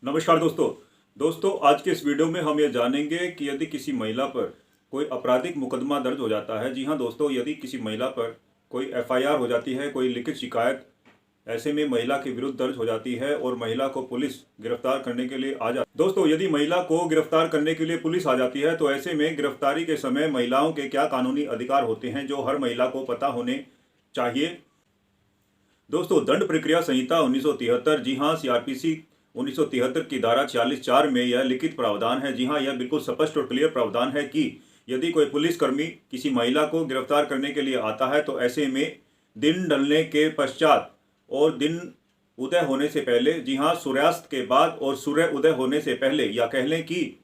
नमस्कार दोस्तों आज के इस वीडियो में हम ये जानेंगे कि यदि किसी महिला पर कोई आपराधिक मुकदमा दर्ज हो जाता है। जी हाँ दोस्तों, यदि किसी महिला पर कोई एफआईआर हो जाती है, कोई लिखित शिकायत ऐसे में महिला के विरुद्ध दर्ज हो जाती है और महिला को पुलिस गिरफ्तार करने के लिए आ जाती है। दोस्तों, यदि महिला को गिरफ्तार करने के लिए पुलिस आ जाती है तो ऐसे में गिरफ्तारी के समय महिलाओं के क्या कानूनी अधिकार होते हैं जो हर महिला को पता होने चाहिए। दोस्तों, दंड प्रक्रिया संहिता 1973, जी हाँ सीआरपीसी 1973 की धारा 46(4) में यह लिखित प्रावधान है। जी हाँ, यह बिल्कुल स्पष्ट और क्लियर प्रावधान है कि यदि कोई पुलिसकर्मी किसी महिला को गिरफ्तार करने के लिए आता है तो ऐसे में दिन ढलने के पश्चात और दिन उदय होने से पहले, जी हाँ सूर्यास्त के बाद और सूर्य उदय होने से पहले, या कह लें कि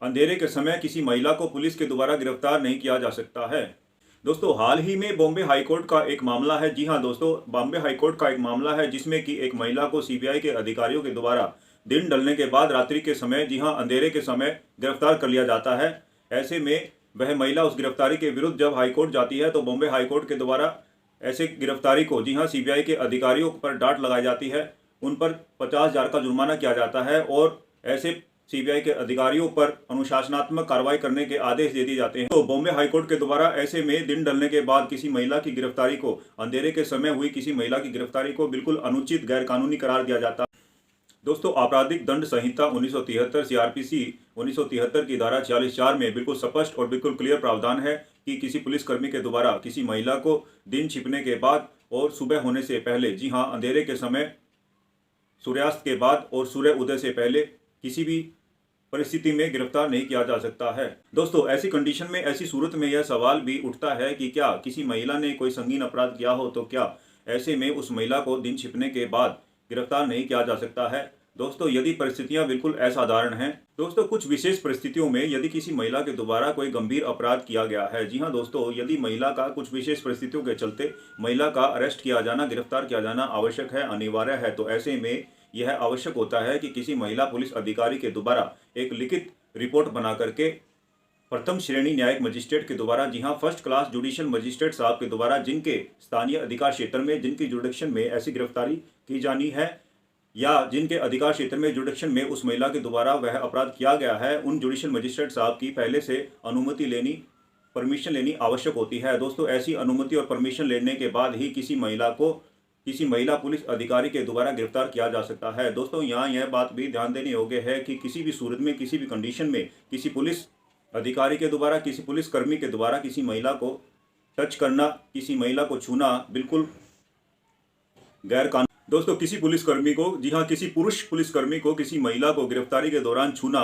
अंधेरे के समय किसी महिला को पुलिस के द्वारा गिरफ्तार नहीं किया जा सकता है। दोस्तों, हाल ही में बॉम्बे हाईकोर्ट का एक मामला है। जी हाँ दोस्तों, बॉम्बे हाईकोर्ट का एक मामला है जिसमें कि एक महिला को सीबीआई के अधिकारियों के द्वारा दिन ढलने के बाद रात्रि के समय, जी हाँ अंधेरे के समय गिरफ्तार कर लिया जाता है। ऐसे में वह महिला उस गिरफ्तारी के विरुद्ध जब हाईकोर्ट जाती है तो बॉम्बे हाईकोर्ट के द्वारा ऐसे गिरफ्तारी को, जी हाँ सीबीआई के अधिकारियों पर डांट लगाई जाती है, उन पर 50,000 का जुर्माना किया जाता है और ऐसे सीबीआई के अधिकारियों पर अनुशासनात्मक कार्रवाई करने के आदेश दे दिए जाते हैं। तो बॉम्बे हाईकोर्ट के द्वारा ऐसे में दिन ढलने के बाद किसी महिला की गिरफ्तारी को, अंधेरे के समय हुई किसी महिला की गिरफ्तारी को बिल्कुल अनुचित, गैर कानूनी करार दिया जाता है। दोस्तों, आपराधिक दंड संहिता 1973 सीआरपीसी 1973 की धारा 46(4) में बिल्कुल स्पष्ट और बिल्कुल क्लियर प्रावधान है कि किसी पुलिसकर्मी के द्वारा किसी महिला को दिन छिपने के बाद और सुबह होने से पहले, जी हाँ अंधेरे के समय, सूर्यास्त के बाद और सूर्य उदय से पहले किसी भी परिस्थिति में गिरफ्तार नहीं किया जा सकता है। दोस्तों, ऐसी कंडीशन में, ऐसी सूरत में यह सवाल भी उठता है कि क्या किसी महिला ने कोई संगीन अपराध किया हो तो क्या ऐसे में उस महिला को दिन छिपने के बाद गिरफ्तार नहीं किया जा सकता है। दोस्तों, यदि परिस्थितियां बिल्कुल असाधारण हैं, दोस्तों कुछ विशेष परिस्थितियों में यदि किसी महिला के द्वारा कोई गंभीर अपराध किया गया है, जी हाँ दोस्तों, यदि महिला का कुछ विशेष परिस्थितियों के चलते महिला का अरेस्ट किया जाना, गिरफ्तार किया जाना आवश्यक है, अनिवार्य है, तो ऐसे में यह आवश्यक होता है कि किसी महिला पुलिस अधिकारी के द्वारा एक लिखित रिपोर्ट बना करके प्रथम श्रेणी न्यायिक मजिस्ट्रेट के द्वारा, जी हाँ फर्स्ट क्लास जुडिशियल मजिस्ट्रेट साहब के द्वारा, जिनके स्थानीय अधिकार क्षेत्र में, जिनकी जुडिक्शन में ऐसी गिरफ्तारी की जानी है या जिनके अधिकार क्षेत्र में जुडिक्शन में उस महिला के द्वारा वह अपराध किया गया है, उन जुडिशियल मजिस्ट्रेट साहब की पहले से अनुमति लेनी, परमिशन लेनी आवश्यक होती है। दोस्तों, ऐसी अनुमति और परमिशन लेने के बाद ही किसी महिला पुलिस अधिकारी के द्वारा गिरफ्तार किया जा सकता है। दोस्तों, यहाँ यह बात भी ध्यान देने योग्य है कि किसी भी सूरत में, किसी भी कंडीशन में किसी पुलिस अधिकारी के द्वारा, किसी पुलिसकर्मी के द्वारा किसी महिला को टच करना, किसी महिला को छूना बिल्कुल गैर कानूनी। दोस्तों, किसी पुलिसकर्मी को, जी हाँ किसी पुरुष पुलिसकर्मी को किसी महिला को गिरफ्तारी के दौरान छूना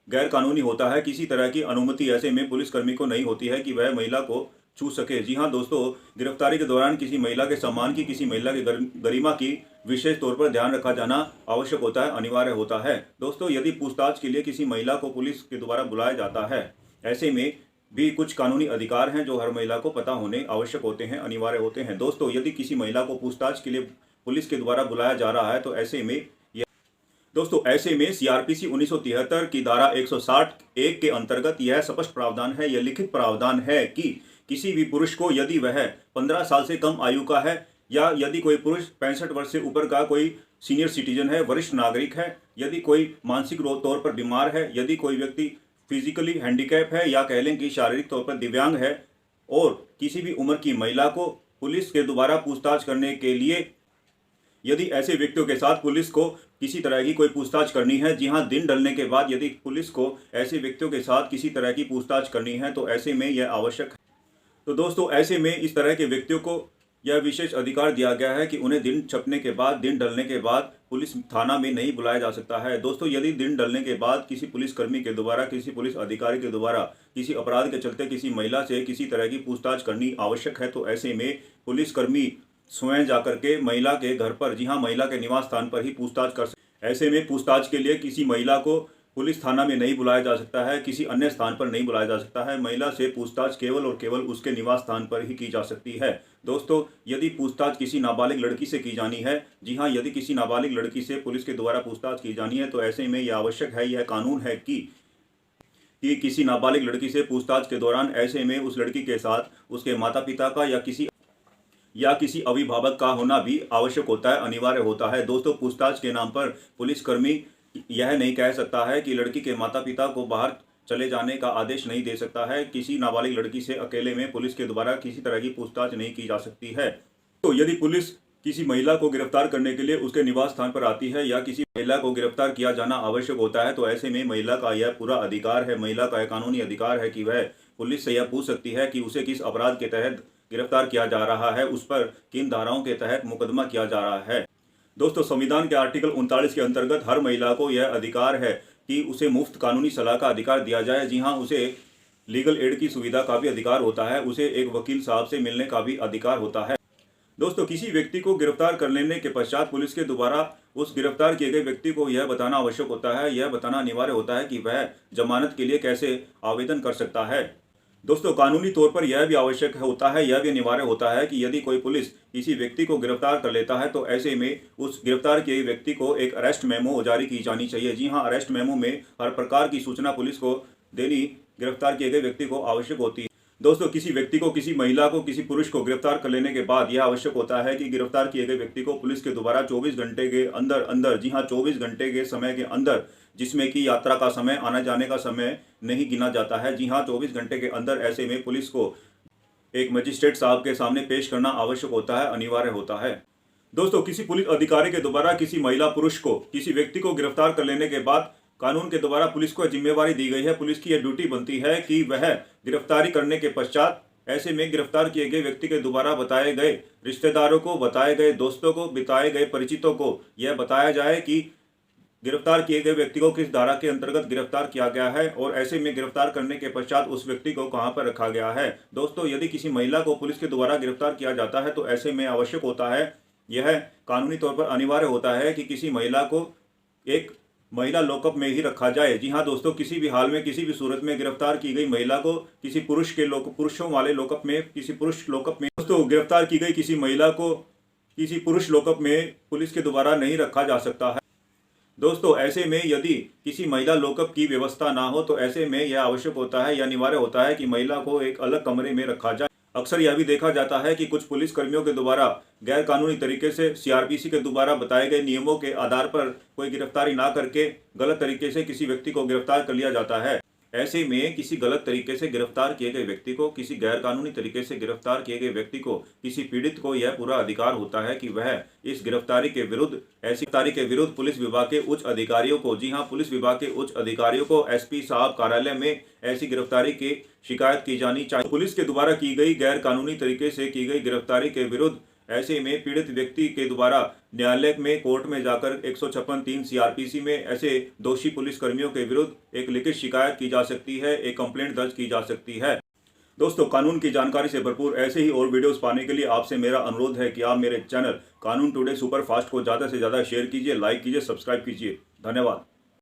गैर कानूनी होता है। किसी तरह की अनुमति ऐसे में पुलिसकर्मी को नहीं होती है कि वह महिला को छू सके। जी हाँ दोस्तों, गिरफ्तारी के दौरान किसी महिला के सम्मान की, किसी महिला की गरिमा की विशेष तौर पर ध्यान रखा जाना आवश्यक होता है, अनिवार्य होता है। दोस्तों, यदि पूछताछ के लिए किसी महिला को पुलिस के द्वारा बुलाया जाता है, ऐसे में भी कुछ कानूनी अधिकार हैं जो हर महिला को पता होने आवश्यक होते हैं, अनिवार्य होते हैं। दोस्तों, यदि किसी महिला को पूछताछ के लिए पुलिस के द्वारा बुलाया जा रहा है तो ऐसे में सीआरपीसी 1973 की धारा 160(1) के अंतर्गत यह स्पष्ट प्रावधान है, यह लिखित प्रावधान है कि किसी भी पुरुष को, यदि वह 15 साल से कम आयु का है या यदि कोई पुरुष 65 वर्ष से ऊपर का कोई सीनियर सिटीजन है, वरिष्ठ नागरिक है, यदि कोई मानसिक तौर पर बीमार है, यदि कोई व्यक्ति फिजिकली हैंडीकैप है या कह लें कि शारीरिक तौर पर दिव्यांग है, और किसी भी उम्र की महिला को पुलिस के द्वारा पूछताछ करने के लिए, यदि ऐसे व्यक्तियों के साथ पुलिस को किसी तरह की कोई पूछताछ करनी है, जी हाँ दिन ढलने के बाद यदि पुलिस को ऐसे व्यक्तियों के साथ किसी तरह की पूछताछ करनी है तो ऐसे में यह आवश्यक है। तो दोस्तों, ऐसे में इस तरह के व्यक्तियों को यह विशेष अधिकार दिया गया है कि उन्हें दिन छपने के बाद, दिन ढलने के बाद पुलिस थाना में नहीं बुलाया जा सकता है। दोस्तों, यदि दिन ढलने के बाद किसी पुलिसकर्मी के द्वारा, किसी पुलिस अधिकारी के द्वारा किसी अपराध के चलते किसी महिला से किसी तरह की पूछताछ करनी आवश्यक है तो ऐसे में पुलिसकर्मी स्वयं जाकर के महिला के घर पर, जी हाँ महिला के निवास स्थान पर ही पूछताछ कर सकते। ऐसे में पूछताछ के लिए किसी महिला को पुलिस थाना में नहीं बुलाया जा सकता है, किसी अन्य स्थान पर नहीं बुलाया जा सकता है। महिला से पूछताछ केवल और केवल उसके निवास स्थान पर ही की जा सकती है। दोस्तों, यदि पूछताछ किसी नाबालिग लड़की से की जानी है, जी हाँ यदि किसी नाबालिग लड़की से पुलिस के द्वारा पूछताछ की जानी है तो ऐसे में यह आवश्यक है, यह कानून है कि किसी नाबालिग लड़की से पूछताछ के दौरान ऐसे में उस लड़की के साथ उसके माता पिता का या किसी अभिभावक का होना भी आवश्यक होता है, अनिवार्य होता है। दोस्तों, पूछताछ के नाम पर पुलिसकर्मी यह नहीं कह सकता है कि लड़की के माता पिता को बाहर चले जाने का आदेश नहीं दे सकता है। किसी नाबालिग लड़की से अकेले में पुलिस के द्वारा किसी तरह की पूछताछ नहीं की जा सकती है। तो यदि पुलिस किसी महिला को गिरफ्तार करने के लिए उसके निवास स्थान पर आती है या किसी महिला को गिरफ्तार किया जाना आवश्यक होता है, तो ऐसे में महिला का यह पूरा अधिकार है, महिला का यह कानूनी अधिकार है कि वह पुलिस से यह पूछ सकती है कि उसे किस अपराध के तहत गिरफ्तार किया जा रहा है, उस पर किन धाराओं के तहत मुकदमा किया जा रहा है। दोस्तों, संविधान के आर्टिकल 39 के अंतर्गत हर महिला को यह अधिकार है कि उसे मुफ्त कानूनी सलाह का अधिकार दिया जाए। जी हाँ, उसे लीगल एड की सुविधा का भी अधिकार होता है, उसे एक वकील साहब से मिलने का भी अधिकार होता है। दोस्तों, किसी व्यक्ति को गिरफ्तार कर लेने के पश्चात पुलिस के द्वारा उस गिरफ्तार किए गए व्यक्ति को यह बताना आवश्यक होता है, यह बताना अनिवार्य होता है कि वह जमानत के लिए कैसे आवेदन कर सकता है। दोस्तों, कानूनी तौर पर यह भी आवश्यक होता है, यह भी अनिवार्य होता है कि यदि कोई पुलिस किसी व्यक्ति को गिरफ्तार कर लेता है तो ऐसे में उस गिरफ्तार किए व्यक्ति को एक अरेस्ट मेमो जारी की जानी चाहिए। जी हाँ, अरेस्ट मेमो में हर प्रकार की सूचना पुलिस को देनी गिरफ्तार किए गए व्यक्ति को आवश्यक होती है। दोस्तों, किसी व्यक्ति को, किसी महिला को, किसी पुरुष को गिरफ्तार कर लेने के बाद यह आवश्यक होता है कि गिरफ्तार किए गए व्यक्ति को पुलिस के द्वारा 24 घंटे के अंदर, जी हाँ, 24 घंटे के समय के अंदर, जिसमें कि यात्रा का समय, आने जाने का समय नहीं गिना जाता है, जी हाँ, 24 घंटे के अंदर ऐसे में पुलिस को एक मजिस्ट्रेट साहब के सामने पेश करना आवश्यक होता है, अनिवार्य होता है। दोस्तों, किसी पुलिस अधिकारी के द्वारा किसी महिला पुरुष को, किसी व्यक्ति को गिरफ्तार कर लेने के बाद कानून के द्वारा पुलिस को जिम्मेवारी दी गई है, पुलिस की यह ड्यूटी बनती है कि वह गिरफ्तारी करने के पश्चात ऐसे में गिरफ्तार किए गए व्यक्ति के द्वारा बताए गए रिश्तेदारों को, बताए गए दोस्तों को, बताए गए परिचितों को यह बताया जाए कि गिरफ्तार किए गए व्यक्ति को किस धारा के अंतर्गत गिरफ्तार किया गया है और ऐसे में गिरफ्तार करने के पश्चात उस व्यक्ति को कहां पर रखा गया है। दोस्तों, यदि किसी महिला को पुलिस के द्वारा गिरफ्तार किया जाता है तो ऐसे में आवश्यक होता है, यह कानूनी तौर पर अनिवार्य होता है कि किसी महिला को एक महिला लॉकअप में ही रखा जाए। जी हाँ दोस्तों, किसी भी हाल में, किसी भी सूरत में गिरफ्तार की गई महिला को किसी पुरुषों वाले लॉकअप में, किसी पुरुष लॉकअप में, दोस्तों, गिरफ्तार की गई किसी महिला को किसी पुरुष लॉकअप में पुलिस के द्वारा नहीं रखा जा सकता है। दोस्तों, ऐसे में यदि किसी महिला लॉकअप की व्यवस्था ना हो तो ऐसे में यह आवश्यक होता है या अनिवार्य होता है कि महिला को एक अलग कमरे में रखा जाए। अक्सर यह भी देखा जाता है कि कुछ पुलिस कर्मियों के द्वारा गैर कानूनी तरीके से सीआरपीसी के द्वारा बताए गए नियमों के आधार पर कोई गिरफ्तारी ना करके गलत तरीके से किसी व्यक्ति को गिरफ्तार कर लिया जाता है। ऐसे में किसी गलत तरीके से गिरफ्तार किए गए व्यक्ति को, किसी गैर कानूनी तरीके से गिरफ्तार किए गए व्यक्ति को, किसी पीड़ित को यह पूरा अधिकार होता है कि वह इस गिरफ्तारी के विरुद्ध, ऐसी गिरफ्तारी के विरुद्ध पुलिस विभाग के उच्च अधिकारियों को, जी हां, पुलिस विभाग के उच्च अधिकारियों को, एसपी साहब कार्यालय में ऐसी गिरफ्तारी की शिकायत की जानी चाहिए। पुलिस के द्वारा की गई गैर कानूनी तरीके से की गई गिरफ्तारी के विरुद्ध ऐसे में पीड़ित व्यक्ति के द्वारा न्यायालय में, कोर्ट में जाकर 156(3) सीआरपीसी में ऐसे दोषी पुलिस कर्मियों के विरुद्ध एक लिखित शिकायत की जा सकती है, एक कंप्लेंट दर्ज की जा सकती है। दोस्तों, कानून की जानकारी से भरपूर ऐसे ही और वीडियोस पाने के लिए आपसे मेरा अनुरोध है कि आप मेरे चैनल कानून टुडे सुपर फास्ट को ज़्यादा से ज़्यादा शेयर कीजिए, लाइक कीजिए, सब्सक्राइब कीजिए। धन्यवाद।